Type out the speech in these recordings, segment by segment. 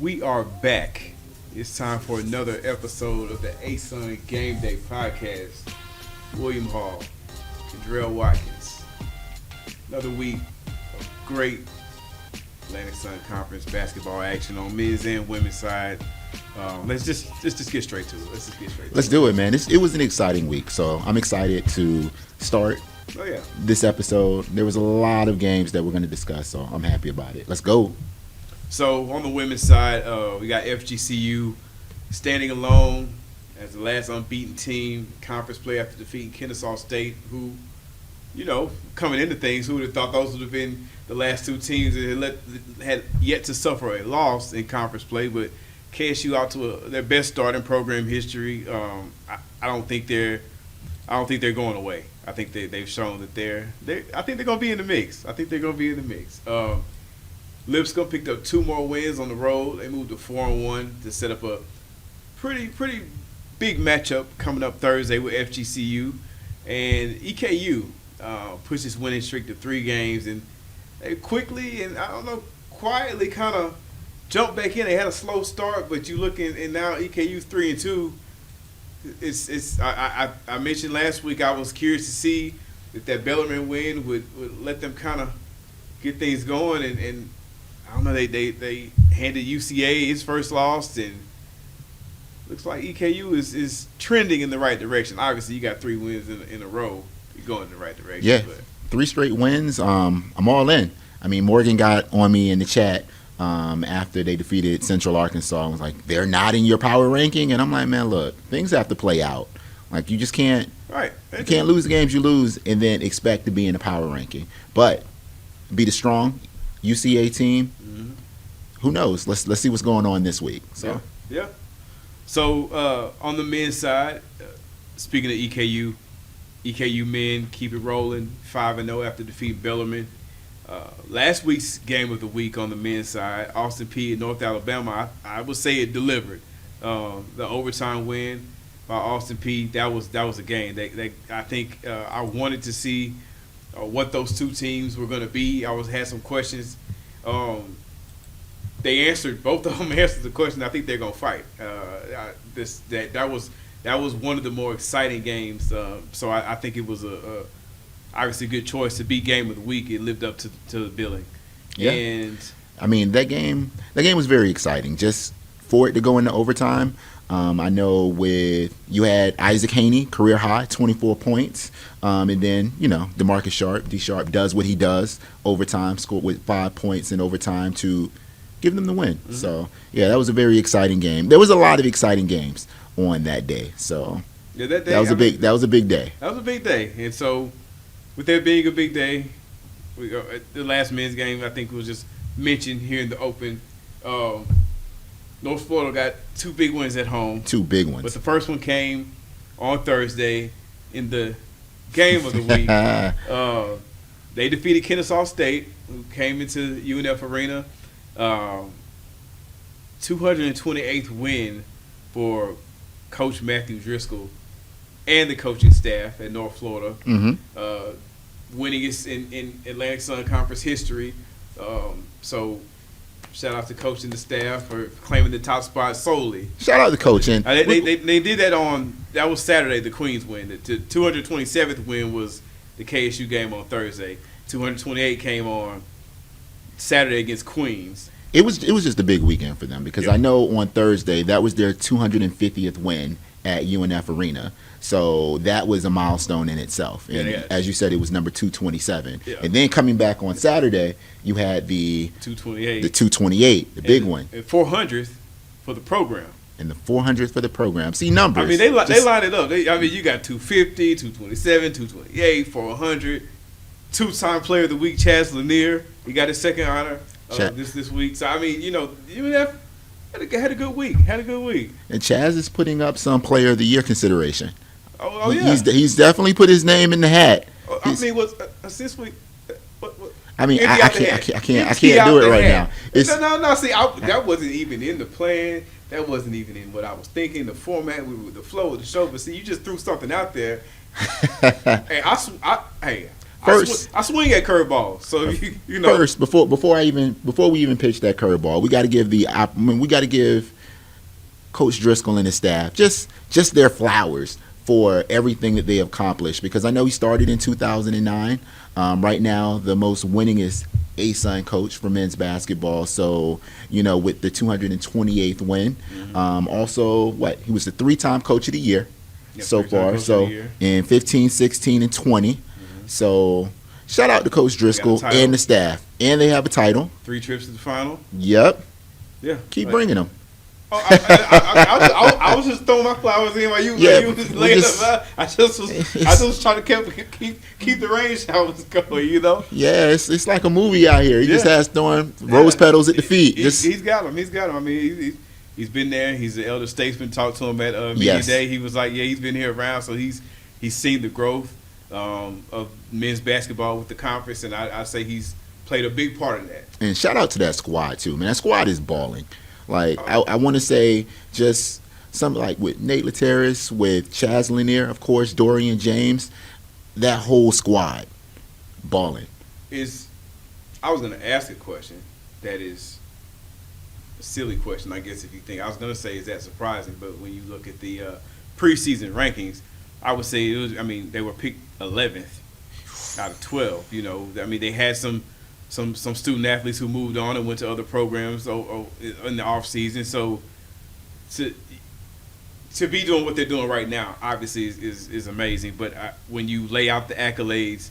We are back. It's time for another episode of the ASUN Gameday Podcast. William Hall Kendrell Watkins. Another week of great ASUN Conference basketball action on men's and women's side. Let's just get straight to it. Let's do it, man. It was an exciting week, so I'm excited to start this episode. There was a lot of games that we're going to discuss, so I'm happy about it. Let's go. So on the women's side, we got FGCU standing alone as the last unbeaten team, conference play after defeating Kennesaw State, who, coming into things, who would have thought those would have been the last two teams that had yet to suffer a loss in conference play, but KSU out to their best start in program history. I don't think they're going away. I think they've shown that I think they're going to be in the mix. Lipscomb picked up 2 more wins on the road. They moved to 4-1 to set up a pretty big matchup coming up Thursday with FGCU. And EKU pushed its winning streak to 3 games, and they quickly and quietly kind of jumped back in. They had a slow start, but you look and now EKU's 3-2. I mentioned last week I was curious to see if that Bellarmine win would let them kind of get things going, and I don't know, they handed UCA his first loss, and looks like EKU is trending in the right direction. Obviously, you got 3 wins in a row. You're going in the right direction. Yeah, 3 straight wins. I'm all in. I mean, Morgan got on me in the chat after they defeated Central Arkansas and was like, they're not in your power ranking. And I'm like, man, look, things have to play out. Like, you just can't you can't lose the games you lose and then expect to be in the power ranking. But be the strong UCA team. Mm-hmm. Who knows? Let's see what's going on this week. So yeah. So on the men's side, speaking of EKU men keep it rolling 5-0 after defeating Bellarmine. Last week's game of the week on the men's side, Austin Peay at North Alabama, I would say it delivered. The overtime win by Austin Peay, that was a game. I think I wanted to see what those two teams were going to be. I had some questions. Both of them answered the question. I think they're going to fight. That was one of the more exciting games. So I think it was a obviously good choice to be game of the week. It lived up to the billing. Yeah. And I mean, that game was very exciting. Just for it to go into overtime. I know you had Isaac Haney, career high, 24 points. And then, DeMarcus D Sharp does what he does. Overtime, scored with 5 points in overtime to give them the win. Mm-hmm. So, yeah, that was a very exciting game. There was a lot of exciting games on that day. So, yeah, that was a big day. That was a big day. And so, with that being a big day, the last men's game, I think, was just mentioned here in the open. North Florida got 2 big wins at home. 2 big ones. But the first one came on Thursday in the game of the week. They defeated Kennesaw State, who came into UNF Arena. 228th win for Coach Matthew Driscoll and the coaching staff at North Florida. Mm-hmm. Winningest in Atlantic Sun Conference history. So shout out to coach and the staff for claiming the top spot solely. Shout out to coach. And they did that was Saturday, the Queens win. The 227th win was the KSU game on Thursday. 228 came on Saturday against Queens. It was just a big weekend for them because I know on Thursday that was their 250th win at UNF Arena. So that was a milestone in itself. And as you said, it was number 227. Yeah. And then coming back on Saturday, you had the 228, the big one. And 400th for the program. And the 400th for the program. See, numbers. I mean, they line it up. You got 250, 227, 228, 400. 2-time player of the week, Chaz Lanier. He got his second honor this week. So, I mean, UNF had a good week. And Chaz is putting up some player of the year consideration. Oh yeah. He's definitely put his name in the hat. I mean, what's this week? I mean, I can't do it right now. No. See, that wasn't even in the plan. That wasn't even in what I was thinking. The format, the flow of the show. But see, you just threw something out there. First, I swing at curveballs, so you know. First, before we even pitch that curveball, we got to give Coach Driscoll and his staff just their flowers for everything that they have accomplished. Because I know he started in 2009. Right now, the most winningest ASUN coach for men's basketball. So, with the 228th win. Also, he was the 3-time coach of the year so far. So, in 15, 16, and 20. So, shout out to Coach Driscoll and the staff. And they have a title. 3 trips to the final. Yep. Yeah. Keep bringing them. Oh, I was just throwing my flowers in while you was laying up. I just was trying to keep the rain showers going, Yeah, it's like a movie out here. He just has throwing rose petals at the feet. He's got him. I mean, he's been there. He's the elder statesman. Talked to him at media day. He was like, he's been here around, so he's seen the growth of men's basketball with the conference, and I say he's played a big part of that. And shout out to that squad too, man. That squad is balling. Like, I want to say just something like with Nate Lateris, with Chaz Lanier, of course, Dorian James, that whole squad balling. I was going to ask a question that is a silly question, I guess, if you think. I was going to say, is that surprising? But when you look at the preseason rankings, I would say they were picked 11th out of 12. I mean, they had some student athletes who moved on and went to other programs in the off season. So to be doing what they're doing right now, obviously is amazing. But when you lay out the accolades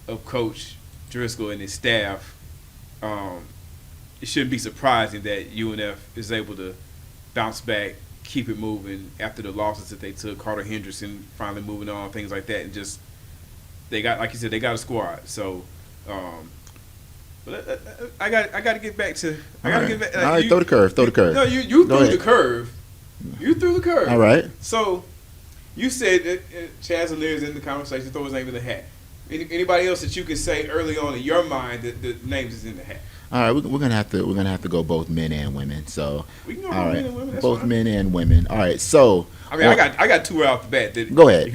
of Coach Driscoll and his staff, it shouldn't be surprising that UNF is able to bounce back, keep it moving after the losses that they took. Carter Hendrickson finally moving on, things like that, and just they got, like you said, they got a squad. So. But I got to get back to. All right, throw the curve. No, you threw the curve. You threw the curve. All right. So, you said that Chaz Lanier is in the conversation. Throw his name in the hat. Anybody else that you can say early on in your mind that the names is in the hat? All right, we're gonna have to go both men and women. So we can go both men and women. That's both fine. Men and women. All right, so I got 2 right off the bat. Go ahead.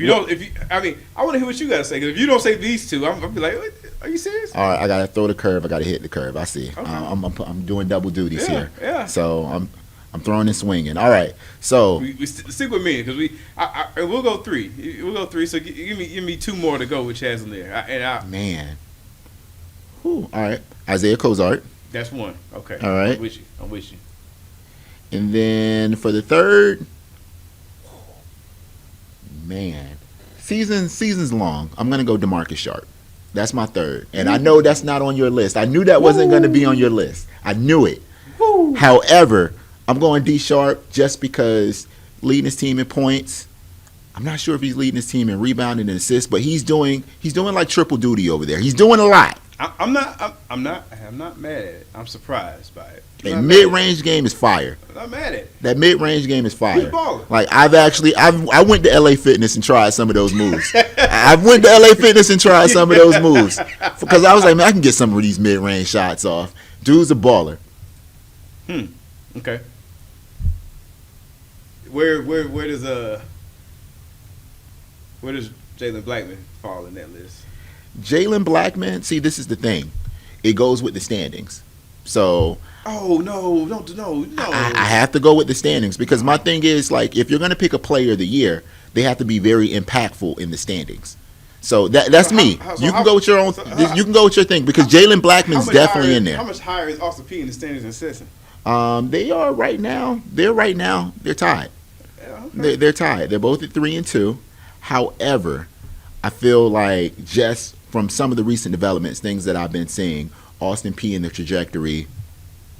I want to hear what you got to say. Because if you don't say these 2, I'm gonna be like, are you serious? All right, I gotta throw the curve. I gotta hit the curve. I see. Okay. I'm doing double duties here. Yeah. So I'm throwing and swinging. All right. So we stick with me because we'll go 3. We'll go 3. So give me 2 more to go with Chaz Lanier. Man. Whew. All right. Isaiah Cozart. That's 1. Okay. All right. I'm with you. And then for the third, man, season's long. I'm gonna go DeMarcus Sharp. That's my third, and I know that's not on your list. I knew that wasn't going to be on your list. I knew it. Woo. However, I'm going D Sharp just because leading his team in points. I'm not sure if he's leading his team in rebounding and assists, but he's doing like triple duty over there. He's doing a lot. I'm not mad at it. I'm surprised by it. And mid-range game is fire. I'm not mad at it. That mid-range game is fire. He's balling. Like I went to LA Fitness and tried some of those moves. I went to LA Fitness and tried some of those moves because I was like, man, I can get some of these mid-range shots off. Dude's a baller. Okay. Where does Jalen Blackman fall in that list? Jalen Blackman, see, this is the thing. It goes with the standings. So no. I have to go with the standings because my thing is, like, if you're going to pick a player of the year, they have to be very impactful in the standings. So that's me. You can go with your own. You can go with your thing because Jalen Blackman's definitely in there. How much higher is Austin Peay in the standings than Stetson? They are right now. They're tied. Yeah, okay. They're tied. They're both at 3 and 2. However, I feel like just from some of the recent developments, things that I've been seeing, Austin Peay and the trajectory.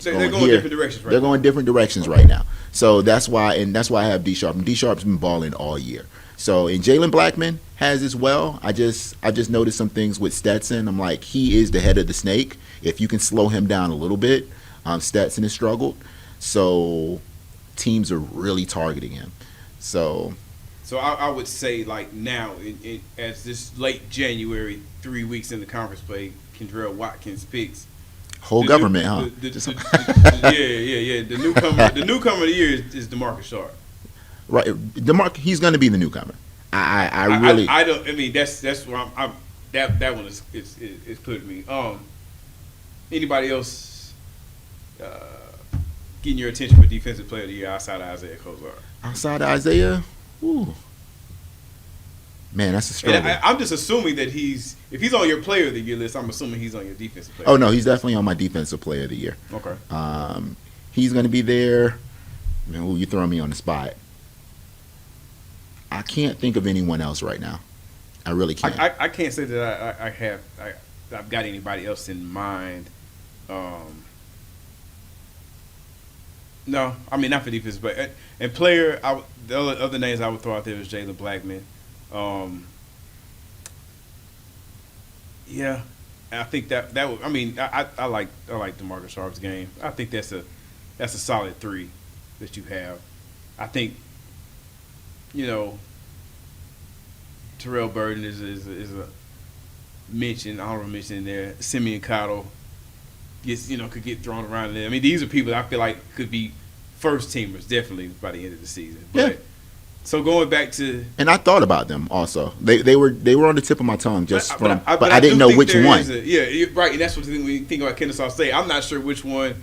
They're going different directions. They're going different directions right now. So that's why I have D Sharp. And D Sharp's been balling all year. So and Jalen Blackman has as well. I just noticed some things with Stetson. I'm like, he is the head of the snake. If you can slow him down a little bit, Stetson has struggled. So teams are really targeting him. So I would say, like, now, as this late January, 3 weeks in the conference play, Kendrell Watkins picks. Whole government, huh? Yeah. The newcomer of the year is DeMarcus Sharp. Right, he's going to be the newcomer. I don't. I mean, that's where that one is putting me. Anybody else getting your attention for defensive player of the year outside of Isaiah Kozar? Outside of Isaiah, ooh. Man, that's a struggle. And I'm just assuming that if he's on your player of the year list, I'm assuming he's on your defensive player. Oh no, he's definitely on my defensive player of the year. Okay. He's going to be there. Man, ooh, you throwing me on the spot. I can't think of anyone else right now. I really can't. I can't say that I've got anybody else in mind. No, I mean not for defense, but and player. The other names I would throw out there is Jalen Blackman. Yeah, I think that would. I mean, I like DeMarcus Sharp's game. I think that's a solid 3 that you have. I think, Terrell Burden is a mention, honorable mention in there. Simeon Cottle could get thrown around in there. I mean, these are people that I feel like could be first teamers definitely by the end of the season. But, yeah. So going back to, and I thought about them also. They were on the tip of my tongue but I do didn't know think which there one. Right, and that's what when you think about Kennesaw State. I'm not sure which one.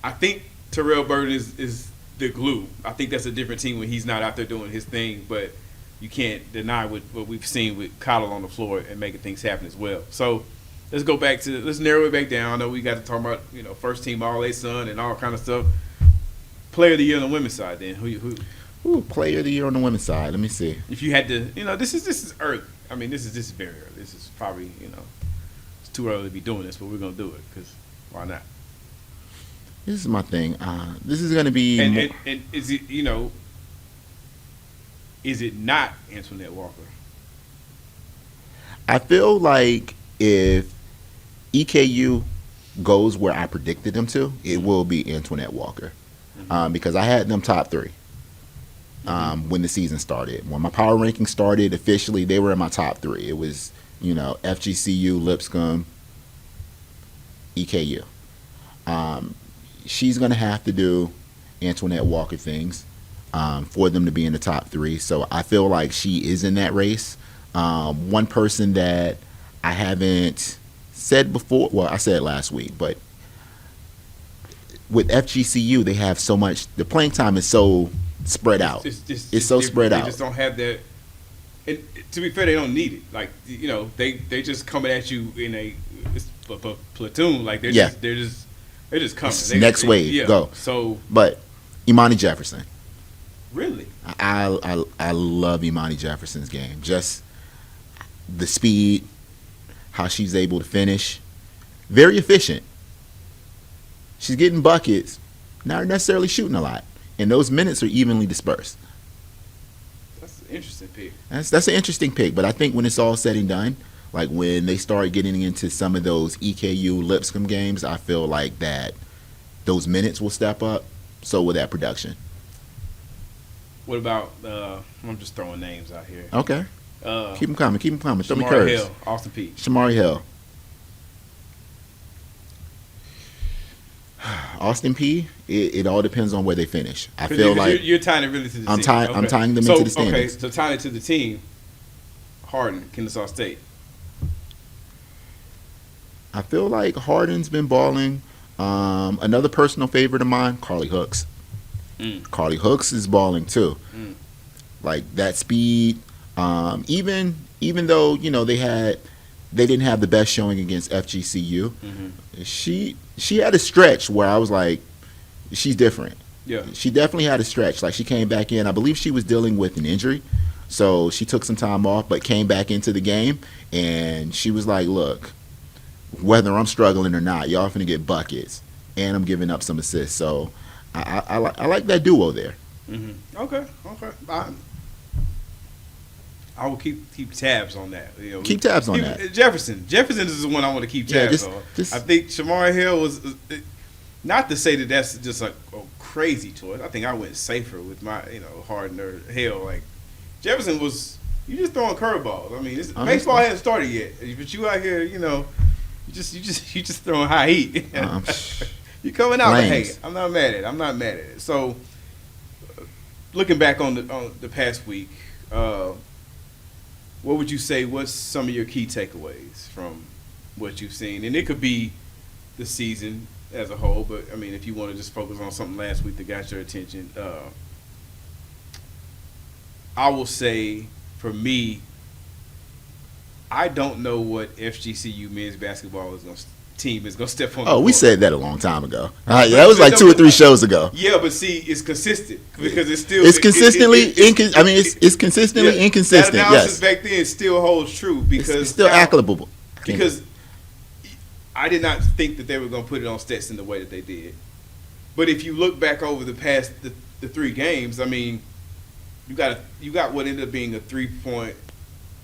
I think Terrell Burden is the glue. I think that's a different team when he's not out there doing his thing, but you can't deny what we've seen with Cottle on the floor and making things happen as well. So let's narrow it back down. I know we got to talk about first team All ASUN and all kind of stuff. Player of the year on the women's side, then who? Ooh, player of the year on the women's side. Let me see. If you had to, this is early. I mean, this is very early. This is probably it's too early to be doing this, but we're gonna do it because why not? This is my thing. This is gonna be. And is it is it not Antoinette Walker? I feel like if EKU goes where I predicted them to, it will be Antoinette Walker, because I had them top 3. When the season started. When my power ranking started officially, they were in my top 3. It was, FGCU, Lipscomb, EKU. She's going to have to do Antoinette Walker things for them to be in the top 3. So I feel like she is in that race. One person that I haven't said before, well, I said last week, but with FGCU, they have so much, the playing time is so spread out. It's so spread out. They just don't have that. And to be fair, they don't need it. Like they just coming at you in a platoon. Like they're just coming. Next wave, go. So, but Imani Jefferson. Really, I love Imani Jefferson's game. Just the speed, how she's able to finish, very efficient. She's getting buckets, not necessarily shooting a lot. And those minutes are evenly dispersed. That's an interesting pick. That's an interesting pick, but I think when it's all said and done, like when they start getting into some of those EKU Lipscomb games, I feel like that those minutes will step up. So will that production. What about? I'm just throwing names out here. Okay. Keep them coming. Throw me Shamari curves. Hill, Austin Peay. Shamari Hill. Austin Peay. It all depends on where they finish. I feel like you're tying it really to the team. I'm tying them into the standings. Okay, so tying it to the team. Harden, Kennesaw State. I feel like Harden's been balling. Another personal favorite of mine, Carly Hooks. Carly Hooks is balling too. Like that speed. Even though they didn't have the best showing against FGCU. She had a stretch where I was like, she's different. Yeah. She definitely had a stretch. Like she came back in. I believe she was dealing with an injury. So she took some time off, but came back into the game. And she was like, look, whether I'm struggling or not, y'all finna get buckets. And I'm giving up some assists. So I like that duo there. Okay. I will keep tabs on that. Keep tabs on that. Jefferson is the one I want to keep tabs on. I think Shamari Hill was, not to say that that's just a crazy choice. I think I went safer with my Harden or Hill. Like Jefferson was, you just throwing curveballs. I mean, baseball hasn't started yet, but you out here, you just throwing high heat. You coming out with hate. I'm not mad at it. So looking back on the past week. what would you say? What's some of your key takeaways from what you've seen? And it could be the season as a whole, but I mean, if you want to just focus on something last week that got your attention, I will say for me, I don't know what FGCU men's basketball team is going to step on. Oh, we said that a long time ago. That was like 2 or 3 shows ago. Yeah, but see, it's consistent because it's still it's consistently it's consistently inconsistent. That analysis Yes, back then still holds true because it's still applicable. Because I did not think that they were going to put it on Stetson the way that they did. But if you look back over the past the 3 games, I mean, you got what ended up being a 3-point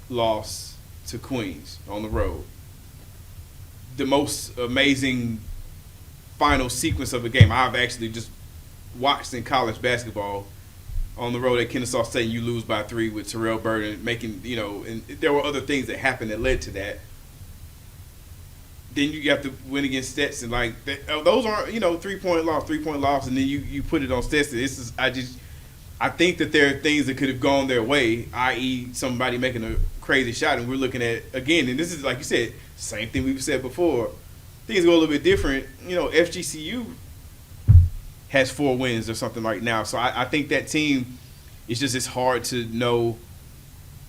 loss to Queens on the road. The most amazing final sequence of a game I've actually just watched in college basketball on the road at Kennesaw State. You lose by 3 with Terrell Burden making, and there were other things that happened that led to that. Then you have to win against Stetson. Like those aren't, 3-point loss, and then you put it on Stetson. I think that there are things that could have gone their way, i.e., somebody making a crazy shot, and we're looking at again. And this is like you said, same thing we've said before. Things go a little bit different. FGCU has 4 wins or something right now, so I think that team it's hard to know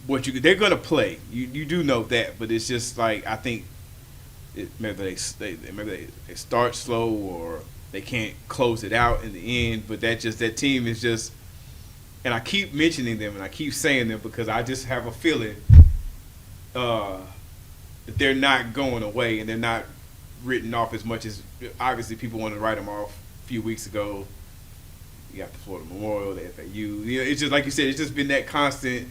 what they're going to play. You do know that, but it's just like I think maybe they start slow or they can't close it out in the end. But that team is just. And I keep mentioning them and I keep saying them because I just have a feeling that they're not going away and they're not written off as much as obviously people wanted to write them off a few weeks ago. You got the Florida Memorial, the FAU. It's just like you said. It's just been that constant.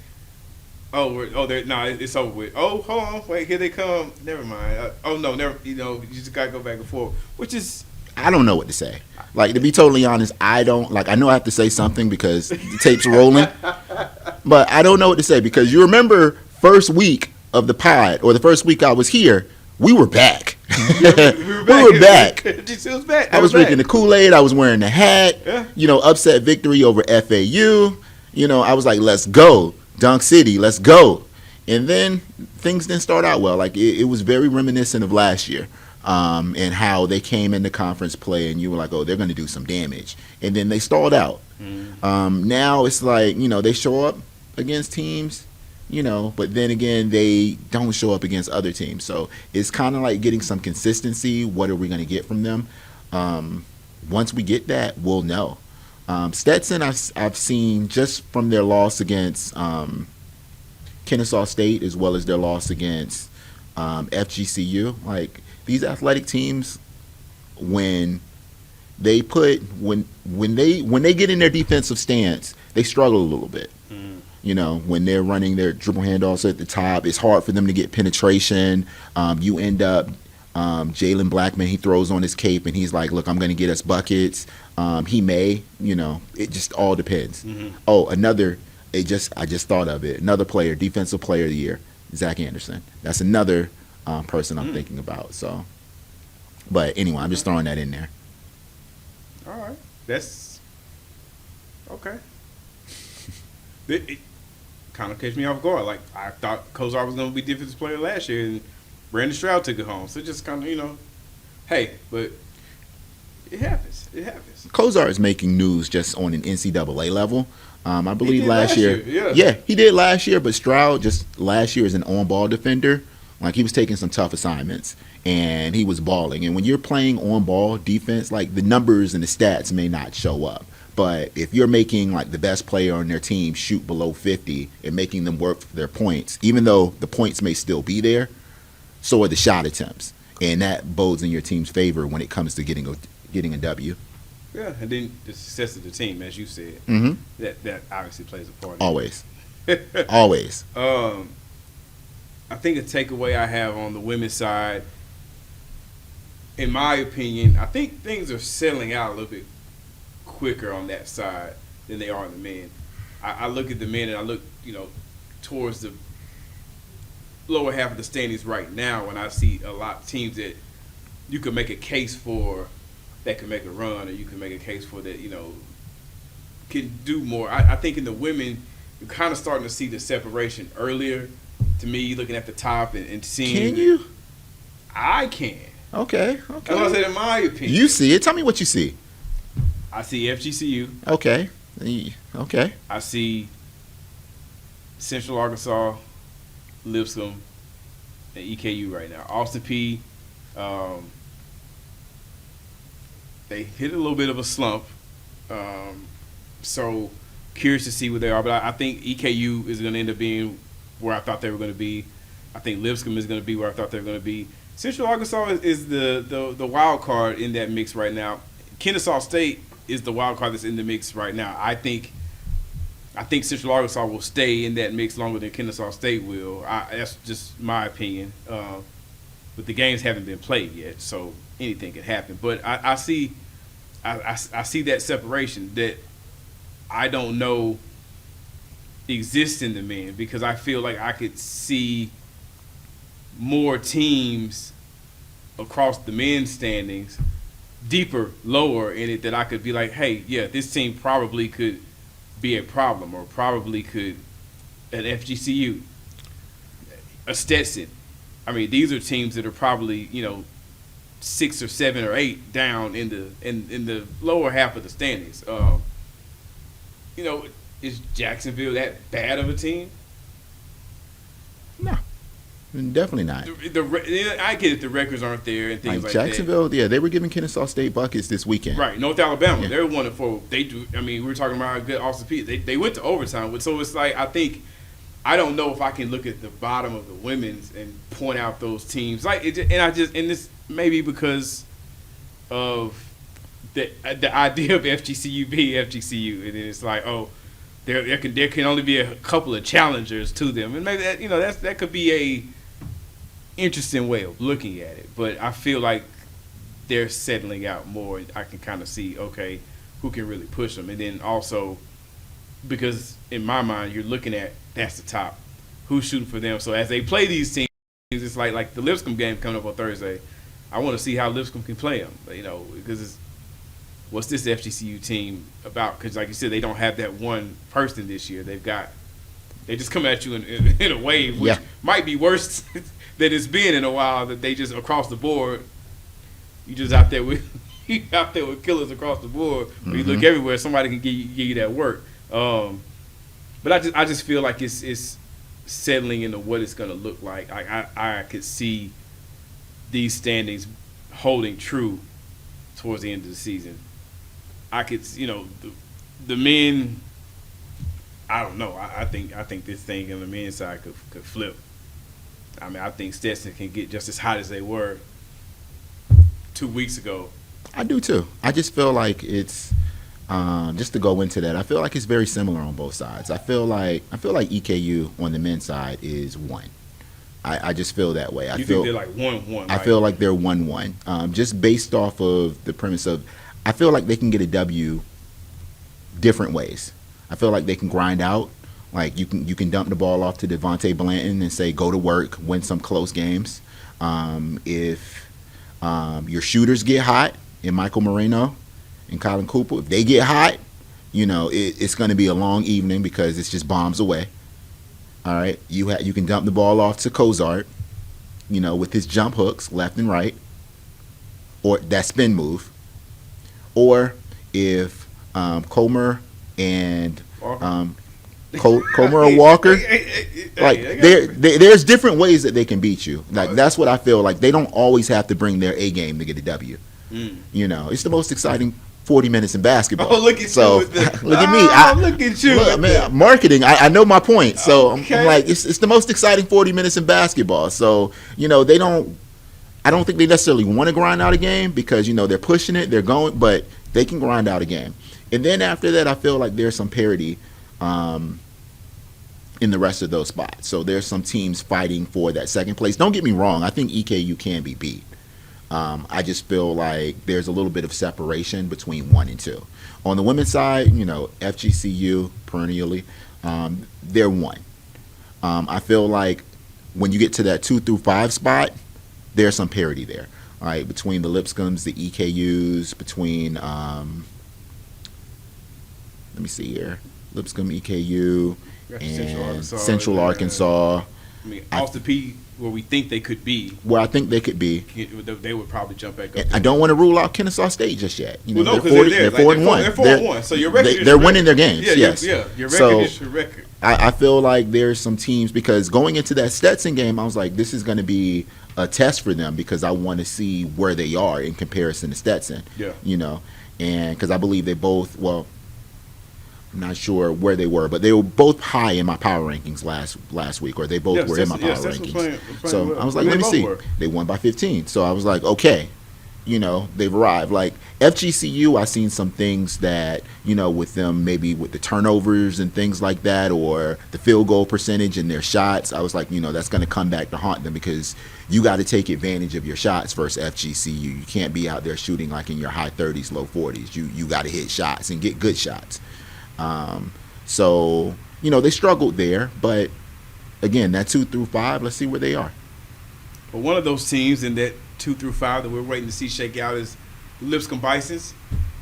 It's over with. Oh, hold on, wait, here they come. Never mind. Never. You just gotta go back and forth, which is. I don't know what to say. Like, to be totally honest, I don't, I know I have to say something because the tape's rolling, but I don't know what to say because you remember first week of the pod, or the first week I was here, we were back. we were back. I was drinking the Kool-Aid. I was wearing the hat, upset victory over FAU. I was like, let's go. Dunk City, let's go. And then things didn't start out well. Like, it was very reminiscent of last year. And how they came into conference play and you were like, oh, they're going to do some damage. And then they stalled out. Now it's like, they show up against teams, but then again, they don't show up against other teams. So it's kind of like getting some consistency. What are we going to get from them? Once we get that, we'll know. Stetson, I've seen just from their loss against Kennesaw State as well as their loss against FGCU, like, these athletic teams, when they get in their defensive stance, they struggle a little bit. When they're running their dribble handoffs at the top, it's hard for them to get penetration. You end up Jalen Blackman, he throws on his cape and he's like, look, I'm going to get us buckets. He may, it just all depends. Oh, I just thought of it. Another player, defensive player of the year, Zach Anderson. That's another person I'm thinking about. So, but anyway, I'm just throwing that in there. All right, that's okay. It kind of catch me off guard. Like, I thought Kozar was going to be defensive player last year, and Brandon Stroud took it home. So just kind of, hey, but it happens. It happens. Kozar is making news just on an NCAA level. I believe last year. Yeah, he did last year, but Stroud just last year as an on-ball defender. Like, he was taking some tough assignments, and he was balling. And when you're playing on-ball defense, like, the numbers and the stats may not show up. But if you're making, like, the best player on their team shoot below 50 and making them work for their points, even though the points may still be there, so are the shot attempts. And that bodes in your team's favor when it comes to getting a W. Yeah, and then the success of the team, as you said, that obviously plays a part. Always. Always. I think a takeaway I have on the women's side, in my opinion, I think things are settling out a little bit quicker on that side than they are in the men. I look at the men and I look, towards the lower half of the standings right now, and I see a lot of teams that you could make a case for that can make a run, or you can make a case for that, can do more. I think in the women, you're kind of starting to see the separation earlier To me, looking at the top and seeing. Can you? I can. Okay. That's what I said in my opinion. You see it. Tell me what you see. I see FGCU. Okay. Okay. I see Central Arkansas, Lipscomb, and EKU right now. Austin P. They hit a little bit of a slump. So curious to see where they are. But I think EKU is going to end up being where I thought they were going to be. I think Lipscomb is going to be where I thought they were going to be. Central Arkansas is the wild card in that mix right now. Kennesaw State is the wild card that's in the mix right now. I think Central Arkansas will stay in that mix longer than Kennesaw State will. That's just my opinion. But the games haven't been played yet, so anything can happen. But I see that separation that I don't know exists in the men, because I feel like I could see more teams across the men's standings, deeper, lower in it, that I could be like, hey, yeah, this team probably could be a problem, or probably could at FGCU, a Stetson. I mean, these are teams that are probably 6 or 7 or 8 down in the lower half of the standings. Is Jacksonville that bad of a team? No, definitely not. I get it. The records aren't there and things like Jacksonville, that. yeah, they were giving Kennesaw State buckets this weekend. Right, North Alabama, Yeah. they're 1-4. They do. I mean, we're talking about a good Austin Peay. They went to overtime, so it's like I don't know if I can look at the bottom of the women's and point out those teams. And this maybe because of the idea of FGCU being FGCU, and then it's like, oh, there can only be a couple of challengers to them, and maybe that could be a interesting way of looking at it. But I feel like they're settling out more, and I can kind of see, okay, who can really push them, and then also because in my mind you're looking at that's the top, who's shooting for them. So as they play these teams, it's like the Lipscomb game coming up on Thursday. I want to see how Lipscomb can play them, because what's this FGCU team about? Because like you said, they don't have that one person this year. They just come at you in a wave, which might be worse than it's been in a while. That they just across the board, you just out there with killers across the board. Where you look everywhere, somebody can give you that work. But I just feel like it's settling into what it's going to look like. I could see these standings holding true towards the end of the season. I could, the men. I don't know. I think this thing on the men's side could flip. I mean, I think Stetson can get just as hot as they were 2 weeks ago. I do too. I just feel like it's just to go into that. I feel like it's very similar on both sides. I feel like EKU on the men's side is 1. I just feel that way. You think they're like 1-1? I feel like they're 1-1. Just based off of the premise of, I feel like they can get a W different ways. I feel like they can grind out. Like you can dump the ball off to Devontae Blanton and say go to work, win some close games. If your shooters get hot, and Michael Moreno and Colin Cooper, if they get hot, it's going to be a long evening because it's just bombs away. All right, you can dump the ball off to Cozart, with his jump hooks left and right, or that spin move, or if Comer and Comer or Walker, like there's different ways that they can beat you. Like that's what I feel like. They don't always have to bring their A game to get a W. It's the most exciting 40 minutes in basketball. Oh, look at you! Look at me! Look at you! Look, man, marketing. I know my point. So I'm like, it's the most exciting 40 minutes in basketball. So they don't. I don't think they necessarily want to grind out a game because they're pushing it, they're going, but they can grind out a game. And then after that, I feel like there's some parity in the rest of those spots. So there's some teams fighting for that second place. Don't get me wrong. I think EKU can be beat. I just feel like there's a little bit of separation between 1 and 2. On the women's side, FGCU perennially, they're 1. I feel like when you get to that 2 through 5 spot, there's some parity there. All right, between the Lipscombs, the EKUs, between let me see here, Lipscomb, EKU, and Central Arkansas. I mean, off the P where we think they could be, where I think they could be. they would probably jump back up. I don't want to rule out Kennesaw State just yet. You know, Well, no, they're 40, they're they're 4-1. They're 4-1. So your record is they're your winning record. their games. Yeah, yes. your record so, is your record. I feel like there's some teams, because going into that Stetson game, I was like, this is going to be a test for them, because I want to see where they are in comparison to Stetson. Yeah. You know, and because I believe they both, well, I'm not sure where they were, but they were both high in my power rankings last week, or they both were in my power rankings. Playing so well. I was like, let me see. They won by 15. So I was like, okay, you know, they've arrived. Like FGCU, I seen some things that, you know, with them, maybe with the turnovers and things like that, or the field goal percentage and their shots. I was like, you know, that's going to come back to haunt them, because you got to take advantage of your shots versus FGCU. You can't be out there shooting like in your high 30s, low 40s. You got to hit shots and get good shots. So, you know, they struggled there, but again, that 2 through 5, let's see where they are. But one of those teams in that 2 through 5 that we're waiting to see shake out is the Lipscomb Bisons.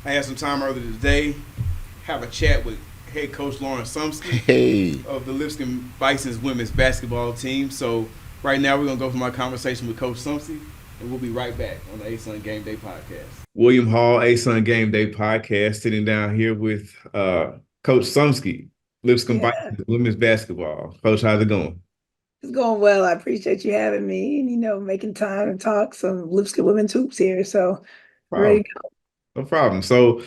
I had some time earlier today, have a chat with head coach Lauren Sumsky of the Lipscomb Bisons women's basketball team. So right now we're going to go for my conversation with Coach Sumsky, and we'll be right back on the ASUN Gameday Podcast. William Hall, ASUN Gameday Podcast, sitting down here with Coach Sumsky, Lipscomb Bisons women's basketball. Coach, how's it going? It's going well. I appreciate you having me and, you know, making time to talk some Lipscomb women's hoops here. So ready to go. No problem. So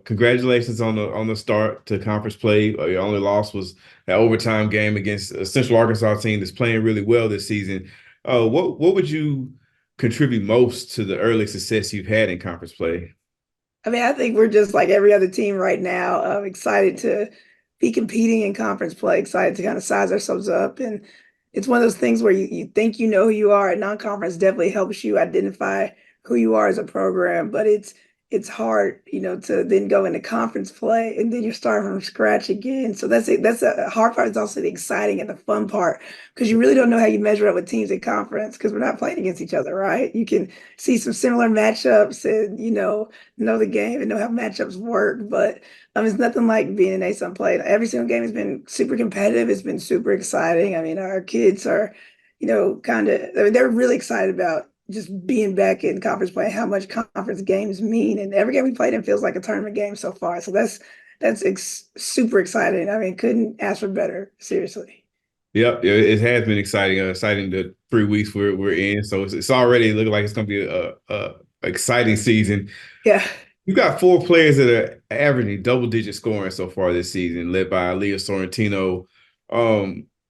congratulations on the start to conference play. Your only loss was that overtime game against a Central Arkansas team that's playing really well this season. What would you contribute most to the early success you've had in conference play? I mean, I think we're just like every other team right now, excited to be competing in conference play, excited to kind of size ourselves up. And it's one of those things where you think you know who you are. Non-conference definitely helps you identify who you are as a program, but it's hard, you know, to then go into conference play and then you're starting from scratch again. So that's it. That's a hard part. Is also the exciting and the fun part, because you really don't know how you measure up with teams in conference, because we're not playing against each other, right? You can see some similar matchups and, you know the game and know how matchups work, but it's nothing like being an ASUN play. Every single game has been super competitive. It's been super exciting. I mean, our kids are, you know, they're really excited about just being back in conference play, how much conference games mean. And every game we played in feels like a tournament game so far. So that's super exciting. I mean, couldn't ask for better, seriously. Yep, it has been exciting. Exciting the 3 weeks we're in. So it's already looking like it's going to be a exciting season. Yeah. You've got 4 players that are averaging double-digit scoring so far this season, led by Leah Sorrentino.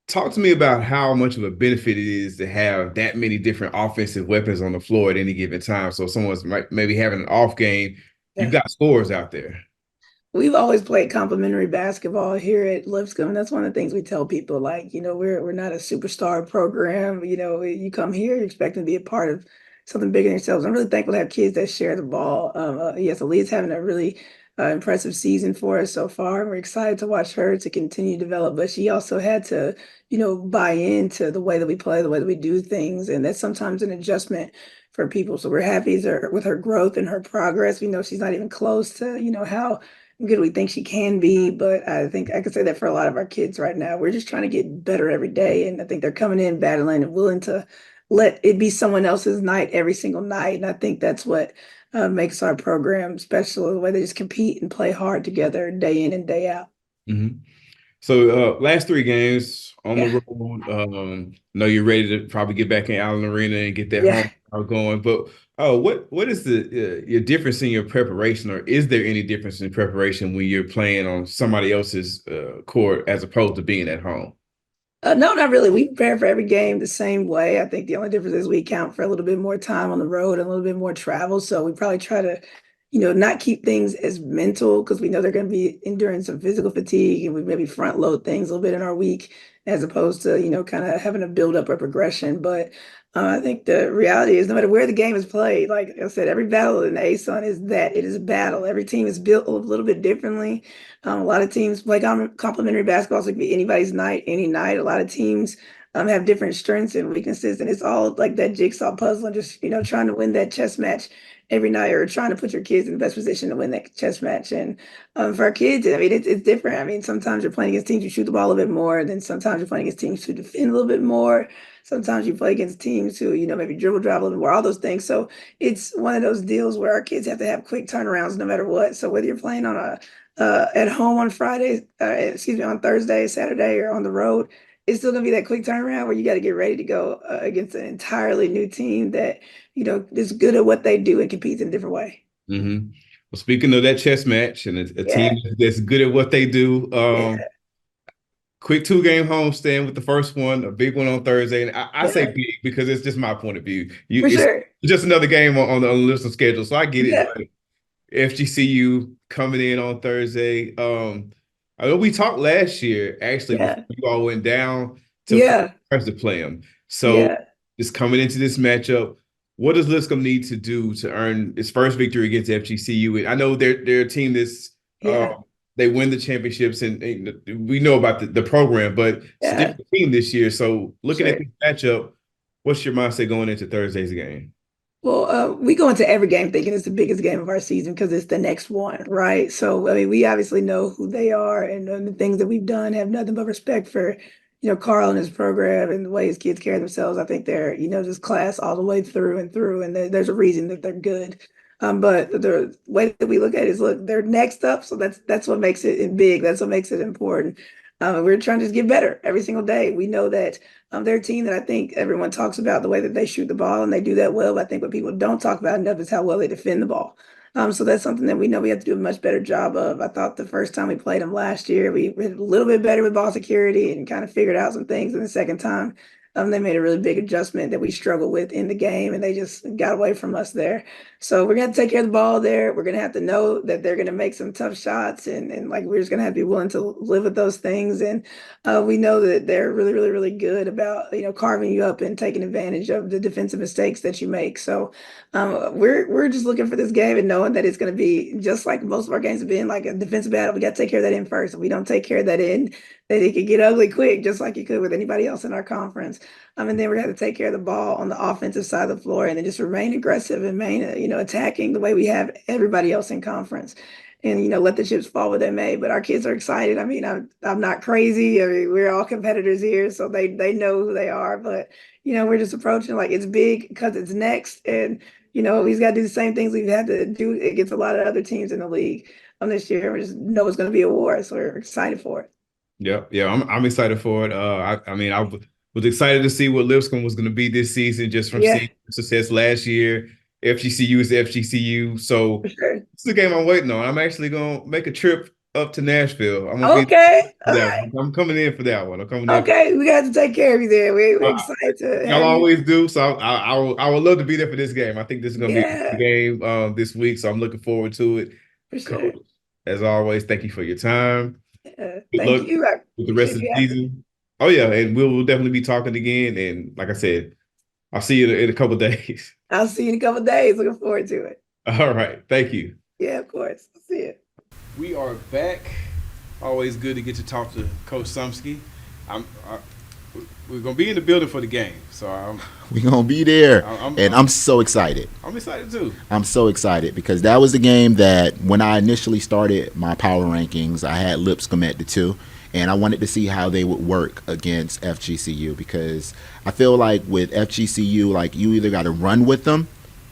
Talk to me about how much of a benefit it is to have that many different offensive weapons on the floor at any given time. So someone's maybe having an off game, you've got scores out there. We've always played complementary basketball here at Lipscomb. That's one of the things we tell people, like, you know, we're not a superstar program. You know, you come here, you're expecting to be a part of something bigger than yourselves. I'm really thankful to have kids that share the ball. Yes, Aaliyah's having a really impressive season for us so far. And we're excited to watch her to continue to develop, but she also had to, you know, buy into the way that we play, the way that we do things. And that's sometimes an adjustment for people. So we're happy with her growth and her progress. We know she's not even close to, you know, how good we think she can be. But I think I could say that for a lot of our kids right now. We're just trying to get better every day. And I think they're coming in battling and willing to let it be someone else's night every single night. And I think that's what makes our program special, the way they just compete and play hard together day in and day out. Mm-hmm. So last 3 games on the road. Know you're ready to probably get back in Allen Arena and get that home crowd going. But what is your difference in your preparation, or is there any difference in preparation when you're playing on somebody else's court as opposed to being at home? No, not really. We prepare for every game the same way. I think the only difference is we account for a little bit more time on the road and a little bit more travel. So we probably try to, you know, not keep things as mental, because we know they're going to be enduring some physical fatigue, and we maybe front load things a little bit in our week as opposed to, you know, kind of having a build up or progression. But I think the reality is no matter where the game is played, like I said, every battle in ASUN is that it is a battle. Every team is built a little bit differently. A lot of teams play complementary basketball, so it could be anybody's night, any night. A lot of teams have different strengths and weaknesses, and it's all like that jigsaw puzzle, and just trying to win that chess match every night, or trying to put your kids in the best position to win that chess match. And for our kids, I mean, it's different. I mean, sometimes you're playing against teams you shoot the ball a little bit more, and then sometimes you're playing against teams who defend a little bit more. Sometimes you play against teams who, maybe dribble, drive a little bit more, all those things. So it's one of those deals where our kids have to have quick turnarounds no matter what. So whether you're playing on at home on Friday, on Thursday, Saturday, or on the road, it's still gonna be that quick turnaround where you got to get ready to go against an entirely new team that is good at what they do and competes in a different way. Mm-hmm. Well, speaking of that chess match and a Yeah. team that's good at what they do, Yeah. quick 2-game homestand with the first one, a big one on Thursday. And I say Yeah. big because it's just my point of view. For It's sure. just another game on the list of schedule, so I get Yeah. it. But FGCU coming in on Thursday. I know we talked last year, actually, Yeah. before you all went down to Yeah. play them. So Yeah. just coming into this matchup, what does Lipscomb need to do to earn its first victory against FGCU? And I know they're a team that's Yeah. they win the championships, and we know about the program, but it's a Yeah. different team this year. So looking at Sure. this matchup, what's your mindset going into Thursday's game? Well, we go into every game thinking it's the biggest game of our season because it's the next one, right? So, I mean, we obviously know who they are, and the things that we've done, have nothing but respect for, Carl and his program and the way his kids carry themselves. I think they're, just class all the way through and through, and there's a reason that they're good. But the way that we look at it is, look, they're next up, so that's what makes it big. That's what makes it important. We're trying to just get better every single day. We know that they're a team that I think everyone talks about the way that they shoot the ball, and they do that well. But I think what people don't talk about enough is how well they defend the ball. So that's something that we know we have to do a much better job of. I thought the first time we played them last year, we did a little bit better with ball security and kind of figured out some things. And the second time, they made a really big adjustment that we struggled with in the game, and they just got away from us there. So we're gonna take care of the ball there. We're gonna have to know that they're gonna make some tough shots, and like we're just gonna have to be willing to live with those things. And we know that they're really, really, really good about carving you up and taking advantage of the defensive mistakes that you make. So we're just looking for this game and knowing that it's gonna be just like most of our games have been, like a defensive battle. We got to take care of that in first. If we don't take care of that in, that it could get ugly quick, just like you could with anybody else in our conference. And then we're going to take care of the ball on the offensive side of the floor, and then just remain aggressive and remain, attacking the way we have everybody else in conference, and let the chips fall where they may. But our kids are excited. I mean, I'm not crazy. I mean, we're all competitors here, so they know who they are. But we're just approaching like it's big because it's next, and we've got to do the same things we've had to do against a lot of other teams in the league this year. We just know it's going to be a war, so we're excited for it. Yeah, I'm excited for it. I was excited to see what Lipscomb was going to be this season, just from seeing success last year. FGCU is FGCU, so For sure. it's the game I'm waiting on. I'm actually going to make a trip up to Nashville. I'm gonna Okay. be All there. right. I'm coming in for that one. I'm coming in. Okay, we got to take care of you there. We're excited to Y'all have you. always do. So I would love to be there for this game. I think this is going to be a Yeah. good game this week, so I'm looking forward to it. For sure. Coach, as always, thank you for your time. Good luck Thank you. I with the rest of the appreciate you having me. season. Oh yeah, and we'll definitely be talking again. And like I said, I'll see you in a couple of days. I'll see you in a couple of days. Looking forward to it. All right, thank you. Yeah, of course. I'll see you. We are back. Always good to get to talk to Coach Sumsky. We're gonna be in the building for the game, so We're going to be there. I'm so excited. I'm excited too. I'm so excited because that was the game that when I initially started my power rankings, I had Lipscomb at the 2, and I wanted to see how they would work against FGCU, because I feel like with FGCU, like you either got to run with them,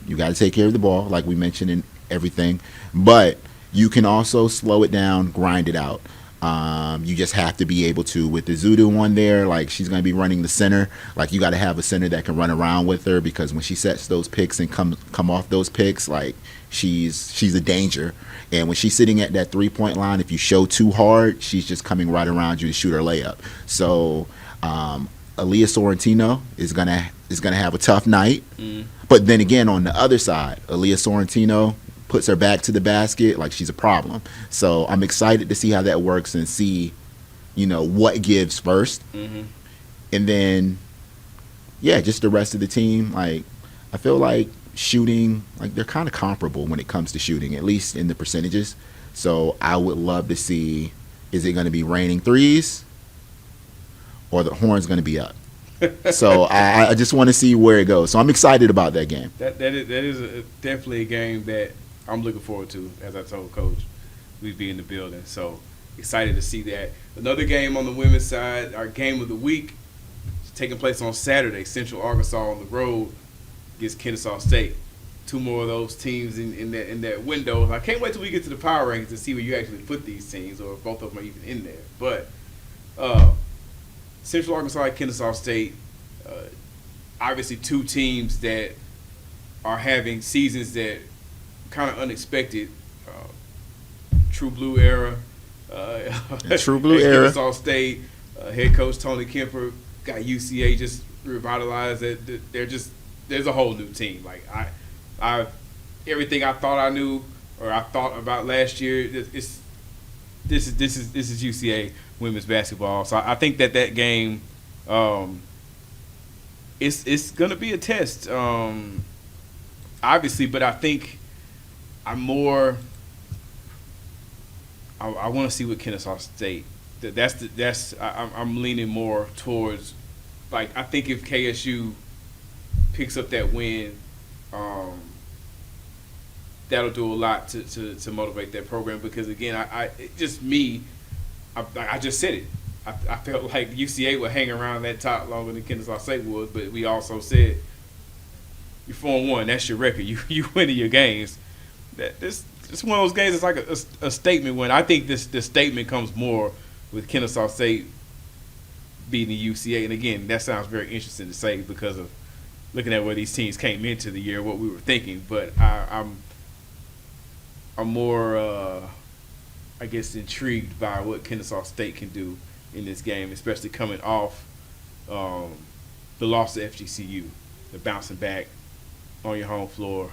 you got to take care of the ball, like we mentioned in everything, but you can also slow it down, grind it out. You just have to be able to, with the Zudu one there, like she's going to be running the center. Like you got to have a center that can run around with her, because when she sets those picks and come off those picks, like she's a danger. And when she's sitting at that 3-point line, if you show too hard, she's just coming right around you to shoot her layup. So Aaliyah Sorrentino is gonna have a tough night. But then again, on the other side, Aaliyah Sorrentino puts her back to the basket like she's a problem. So I'm excited to see how that works and see, what gives first. And then, just the rest of the team. Like, I feel like shooting, like they're kind of comparable when it comes to shooting, at least in the percentages. So I would love to see, is it going to be raining threes or the horn's going to be up? So I just want to see where it goes. So I'm excited about that game. That is definitely a game that I'm looking forward to. As I told Coach, we'd be in the building, so excited to see that. Another game on the women's side, our game of the week, is taking place on Saturday. Central Arkansas on the road against Kennesaw State. Two more of those teams in that window. I can't wait till we get to the power rankings to see where you actually put these teams, or if both of them are even in there. But Central Arkansas and Kennesaw State, obviously two teams that are having seasons that kind of unexpected. True Blue era. True Blue era. Kennesaw State, head coach Tony Kemper got UCA just revitalized. There's a whole new team. Like I everything I thought I knew or I thought about last year. This is UCA women's basketball. So I think that game, it's gonna be a test, obviously. But I think I'm more. I want to see what Kennesaw State. I'm leaning more towards, like, I think if KSU picks up that win, that'll do a lot to motivate that program. Because again, I just said it. I felt like UCA would hang around that top longer than Kennesaw State would, but we also said you're 4-1. That's your record. You winning your games. It's one of those games. It's like a statement win. I think this statement comes more with Kennesaw State beating the UCA. And again, that sounds very interesting to say because of looking at where these teams came into the year, what we were thinking. But I'm more, I guess, intrigued by what Kennesaw State can do in this game, especially coming off the loss to FGCU. They're bouncing back on your home floor.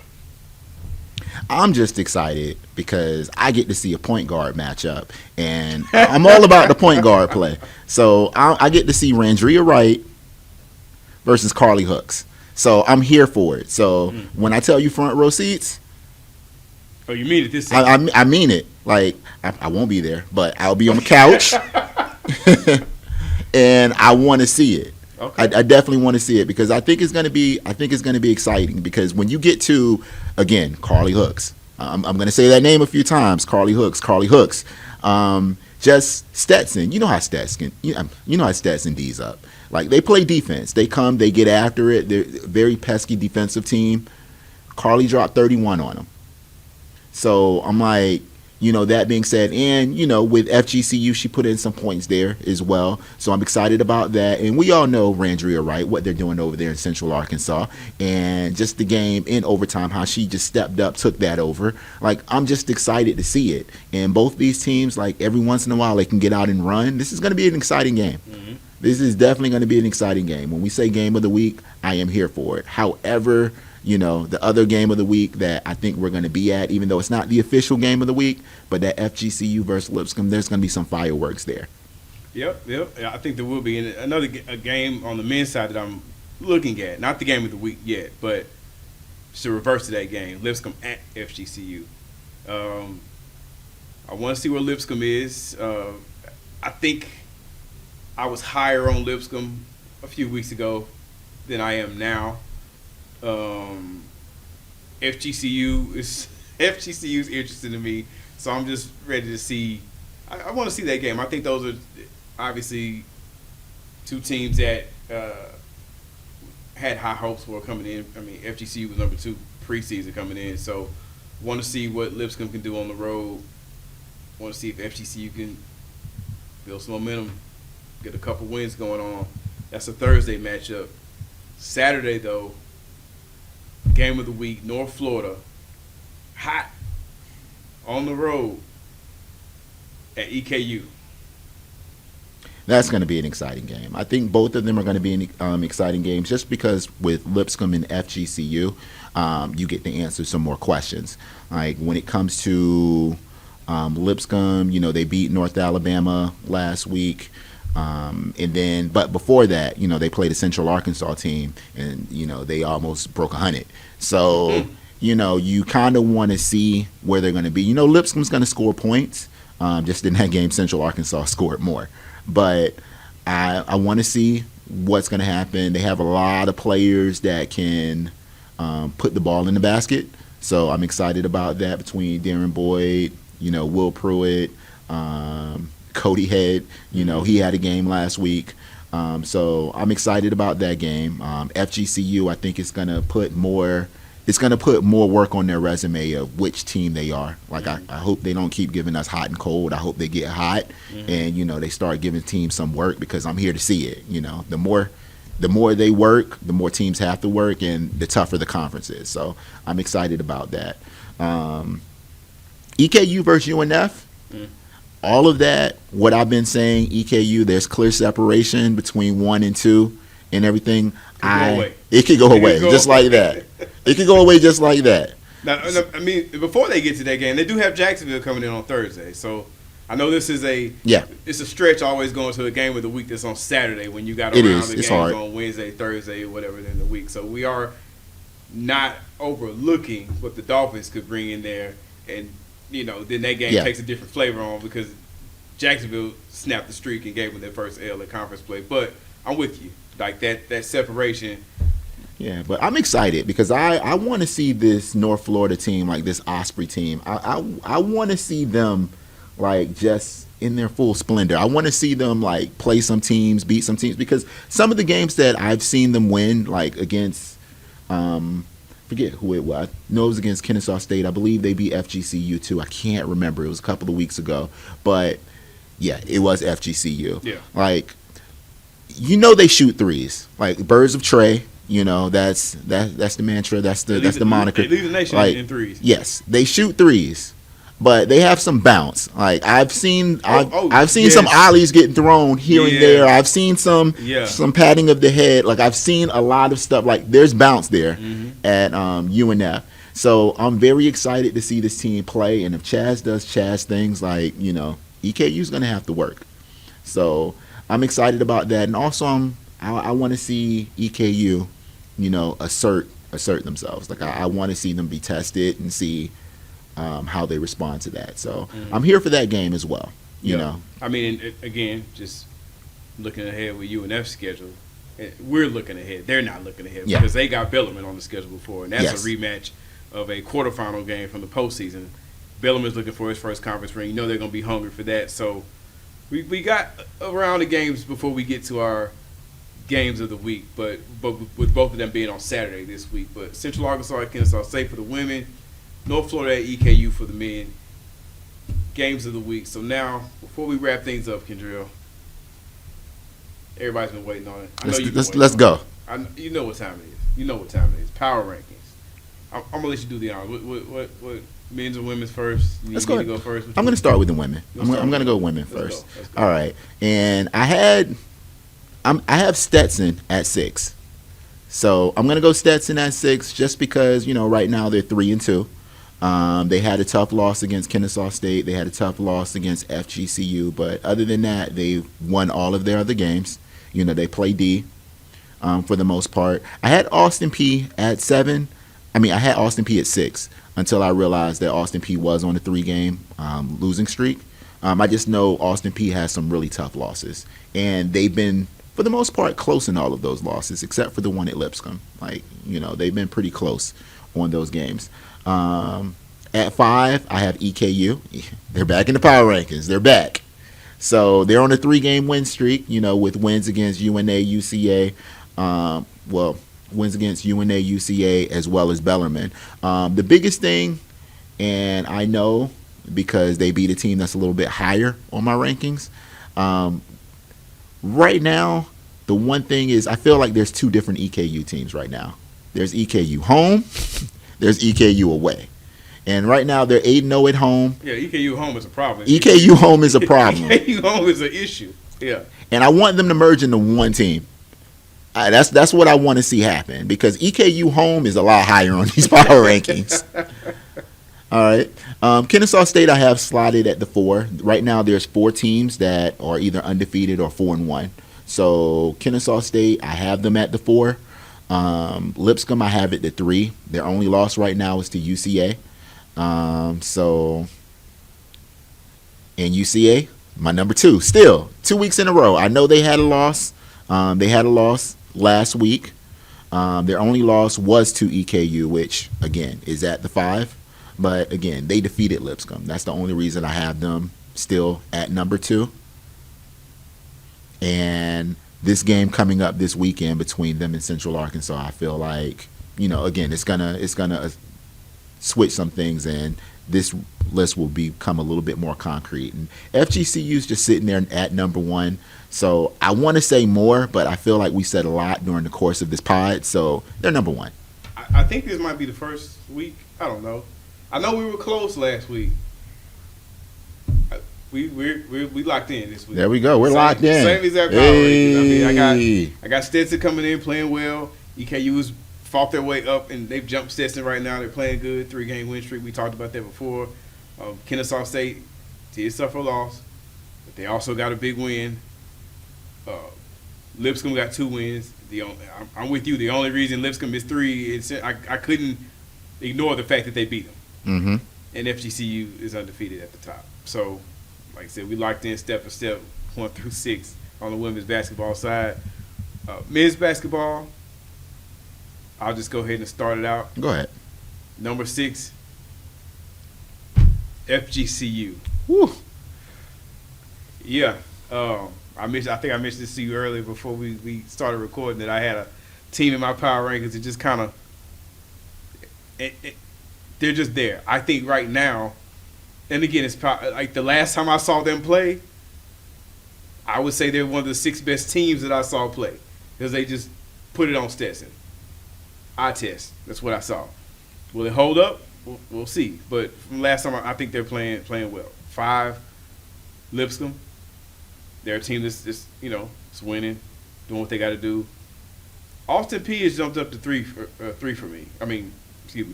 I'm just excited because I get to see a point guard matchup, and I'm all about the point guard play. So I get to see Randria Wright versus Carly Hooks. So I'm here for it. So when I tell you front row seats, oh, you mean it this time? I mean it. Like I won't be there, but I'll be on the couch, and I want to see it. Okay. I definitely want to see it because I think it's going to be exciting because when you get to, again, Carly Hooks, I'm going to say that name a few times, Carly Hooks, just Stetson. You know how Stetson D's up. Like they play defense. They come, they get after it. They're a very pesky defensive team. Carly dropped 31 on them. So I'm like, that being said, and, with FGCU, she put in some points there as well. So I'm excited about that. And we all know Randria Wright, what they're doing over there in Central Arkansas. And just the game in overtime, how she just stepped up, took that over. Like, I'm just excited to see it. And both these teams, like, every once in a while, they can get out and run. This is going to be an exciting game. Mm-hmm. This is definitely going to be an exciting game. When we say game of the week, I am here for it. However, the other game of the week that I think we're going to be at, even though it's not the official game of the week, but that FGCU versus Lipscomb, there's going to be some fireworks there. Yep. I think there will be. And a game on the men's side that I'm looking at, not the game of the week yet, but it's the reverse of that game, Lipscomb at FGCU. I want to see where Lipscomb is. I think I was higher on Lipscomb a few weeks ago than I am now. FGCU is interesting to me, so I'm just ready to see. I want to see that game. I think those are obviously two teams that had high hopes for coming in. I mean, FGCU was number 2 preseason coming in, so want to see what Lipscomb can do on the road. Want to see if FGCU can build some momentum, get a couple wins going on. That's a Thursday matchup. Saturday, though, game of the week, North Florida, hot, on the road at EKU. That's going to be an exciting game. I think both of them are going to be exciting games just because with Lipscomb and FGCU, you get to answer some more questions. Like when it comes to Lipscomb, they beat North Alabama last week. But before that, they played a Central Arkansas team and, they almost broke 100. So, you kind of want to see where they're going to be. Lipscomb's going to score points. Just in that game, Central Arkansas scored more. But I want to see what's going to happen. They have a lot of players that can put the ball in the basket. So I'm excited about that between Darren Boyd, Will Pruitt, Cody Head. He had a game last week. So I'm excited about that game. FGCU, I think it's going to put more work on their resume of which team they are. Like, I hope they don't keep giving us hot and cold. I hope they get hot and, they start giving teams some work, because I'm here to see it. The more they work, the more teams have to work, and the tougher the conference is. So I'm excited about that. EKU versus UNF. All of that, what I've been saying, EKU, there's clear separation between 1 and 2 and everything. It could go away just like that. It could go away just like that. Now, I mean, before they get to that game, they do have Jacksonville coming in on Thursday. So I know this is it's a stretch always going to a game of the week that's on Saturday when you got around the games on Wednesday, Thursday, or whatever in the week. So we are not overlooking what the Dolphins could bring in there, and then that game takes a different flavor on, because Jacksonville snapped the streak and gave them their first L at conference play. But I'm with you, like that separation. Yeah, but I'm excited because I want to see this North Florida team, like this Osprey team. I want to see them like just in their full splendor. I want to see them like play some teams, beat some teams, because some of the games that I've seen them win, like against forget who it was. I know it was against Kennesaw State. I believe they beat FGCU too. I can't remember. It was a couple of weeks ago, but yeah, it was FGCU. Yeah, like they shoot threes, like birds of Trey. That's the mantra. That's the moniker. They lead the nation in threes. Yes, they shoot threes, but they have some bounce. Like I've seen some ollies getting thrown here and there. I've seen some patting of the head. Like I've seen a lot of stuff. Like there's bounce there at UNF. So I'm very excited to see this team play. And if Chaz does Chaz things, like EKU's gonna have to work. So I'm excited about that. And also I want to see EKU, assert themselves. Like I want to see them be tested and see how they respond to that. So I'm here for that game as well. You know. I mean, again, just looking ahead with UNF's schedule, we're looking ahead. They're not looking ahead because they got Bellarmine on the schedule before, and that's a rematch of a quarterfinal game from the postseason. Bellarmine's looking for his first conference ring. They're going to be hungry for that. So we got around the games before we get to our games of the week, but with both of them being on Saturday this week. But Central Arkansas at Kennesaw State for the women, North Florida at EKU for the men. Games of the week. So now, before we wrap things up, Kendrell, everybody's been waiting on it. Let's go. You know what time it is. You know what time it is. Power rankings. I'm gonna let you do the honors. What men's and women's first? Let's go. Go first. I'm gonna start with the women. I'm gonna go women first. Let's go. All right. And I have Stetson at 6. So I'm gonna go Stetson at 6 just because right now they're 3-2. They had a tough loss against Kennesaw State. They had a tough loss against FGCU, but other than that, they won all of their other games. They play D for the most part. I had Austin P at 7. I had Austin P at 6 until I realized that Austin P was on a 3-game losing streak. I just know Austin P has some really tough losses, and they've been, for the most part, close in all of those losses, except for the one at Lipscomb. They've been pretty close on those games. At 5, I have EKU. They're back in the power rankings. They're back. So they're on a 3-game win streak, with wins against UNA, UCA. Wins against UNA, UCA, as well as Bellarmine. The biggest thing, and I know because they beat a team that's a little bit higher on my rankings, right now, the one thing is I feel like there's 2 different EKU teams right now. There's EKU home. There's EKU away. And right now they're 8-0 at home. Yeah, EKU home is a problem. EKU home is a problem. EKU home is an issue. Yeah. And I want them to merge into one team. That's what I want to see happen, because EKU home is a lot higher on these power rankings. All right. Kennesaw State I have slotted at the 4. Right now there's 4 teams that are either undefeated or 4-1. So Kennesaw State, I have them at the 4. Lipscomb, I have it at 3. Their only loss right now is to UCA. And UCA, my number 2. Still, 2 weeks in a row. I know they had a loss They had a loss last week. Their only loss was to EKU, which, again, is at the 5. But, again, they defeated Lipscomb. That's the only reason I have them still at number 2. And this game coming up this weekend between them and Central Arkansas, I feel like, again, it's gonna switch some things, and this list will become a little bit more concrete. And FGCU's just sitting there at number 1. So I want to say more, but I feel like we said a lot during the course of this pod. So they're number 1. I think this might be the first week. I don't know. I know we were close last week. We locked in this week. There we go. We're locked in. Same exact power rankings. I mean, I got Stetson coming in playing well. EKU's fought their way up, and they've jumped Stetson right now. They're playing good. 3-game win streak. We talked about that before. Kennesaw State did suffer a loss, but they also got a big win. Lipscomb got 2 wins. I'm with you. The only reason Lipscomb is 3 is I couldn't ignore the fact that they beat them. Mm-hmm. And FGCU is undefeated at the top. So, like I said, we locked in step for step, 1 through 6 on the women's basketball side. Men's basketball, I'll just go ahead and start it out. Go ahead. Number 6, FGCU. Woo. Yeah. I think I mentioned this to you earlier before we started recording that I had a team in my power rankings that just kind of they're just there. I think right now, and again, it's like the last time I saw them play, I would say they're one of the 6 best teams that I saw play because they just put it on Stetson. Eye test. That's what I saw. Will it hold up? We'll see. But from last time, I think they're playing well. 5, Lipscomb. They're a team that's just, it's winning, doing what they got to do. Austin P has jumped up to 3 for me.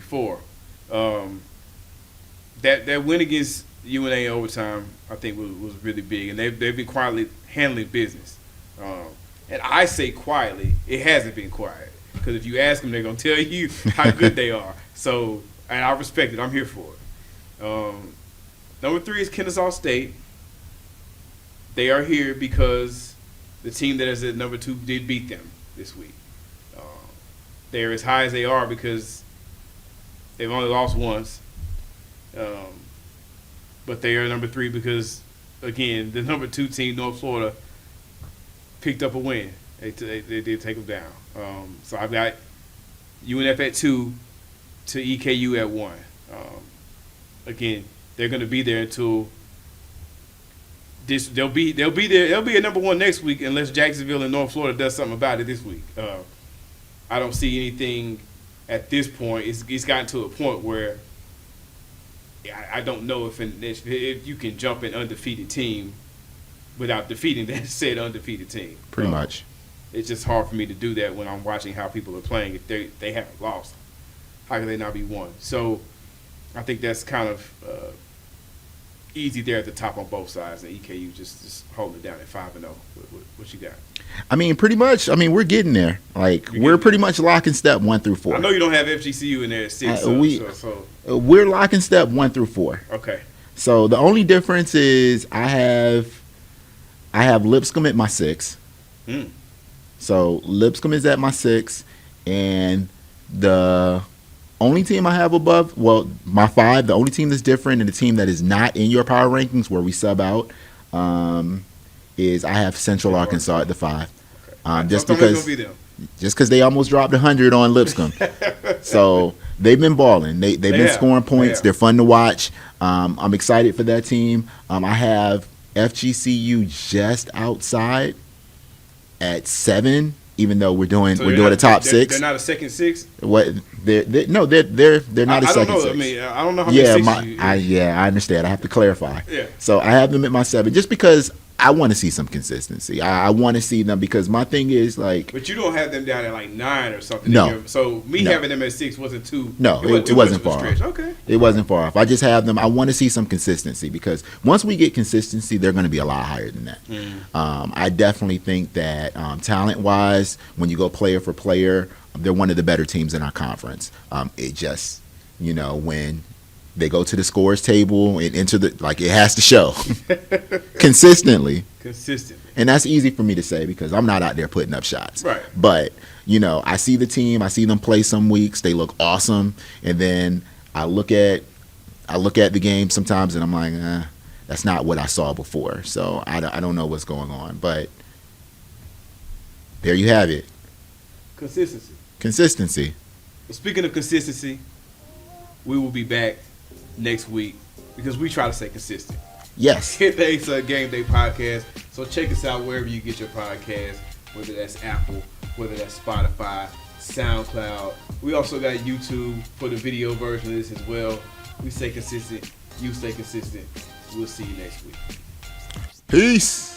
4. That win against UNA in overtime, I think, was really big, and they've been quietly handling business. And I say quietly, it hasn't been quiet, because if you ask them, they're gonna tell you how good they are. So, and I respect it. I'm here for it. Number 3 is Kennesaw State. They are here because the team that is at number 2 did beat them this week. They're as high as they are because they've only lost once. But they are number 3 because, again, the number 2 team, North Florida, picked up a win. They did take them down. So I've got UNF at 2 to EKU at 1. Again, they're going to be there until they'll be there. They'll be at number 1 next week unless Jacksonville and North Florida does something about it this week. I don't see anything at this point. It's gotten to a point where I don't know if you can jump an undefeated team without defeating that said undefeated team. Pretty much. It's just hard for me to do that when I'm watching how people are playing. If they haven't lost, how can they not be won? So I think that's kind of easy there at the top on both sides, and EKU just holding it down at 5-0. What you got? Pretty much. We're getting there. We're pretty much lock in step 1 through 4. I know you don't have FGCU in there at 6. We're lock in step 1 through 4. Okay. So the only difference is I have Lipscomb at my 6. So Lipscomb is at my 6, and the only team I have above, my 5, the only team that's different and the team that is not in your power rankings where we sub out, is I have Central Arkansas at the 5. Okay. Just because they almost dropped 100 on Lipscomb. So they've been balling. They've been scoring points. They're fun to watch. I'm excited for that team. I have FGCU just outside at 7. Even though we're doing a top 6, they're not a second 6. What? They're not a second 6. I don't know how many 6s I understand. I have to clarify. Yeah. So I have them at my 7, just because I want to see some consistency. I want to see them because my thing is But you don't have them down at 9 or something. No. So having them at 6 wasn't too. No, it wasn't far off. Okay. It wasn't far off. I just have them. I want to see some consistency because once we get consistency, they're going to be a lot higher than that. I definitely think that talent-wise, when you go player for player, they're one of the better teams in our conference. It just, when they go to the scores table and enter it has to show consistently. Consistently. And that's easy for me to say because I'm not out there putting up shots. Right. But, I see the team, I see them play some weeks, they look awesome, and then I look at the game sometimes and I'm like, that's not what I saw before. So I don't know what's going on. But there you have it. Consistency. Well, speaking of consistency, we will be back next week because we try to stay consistent. Yes. Hit the ASUN Gameday Podcast. So check us out wherever you get your podcast, whether that's Apple, whether that's Spotify, SoundCloud. We also got YouTube for the video version of this as well. We stay consistent. You stay consistent. We'll see you next week. Peace.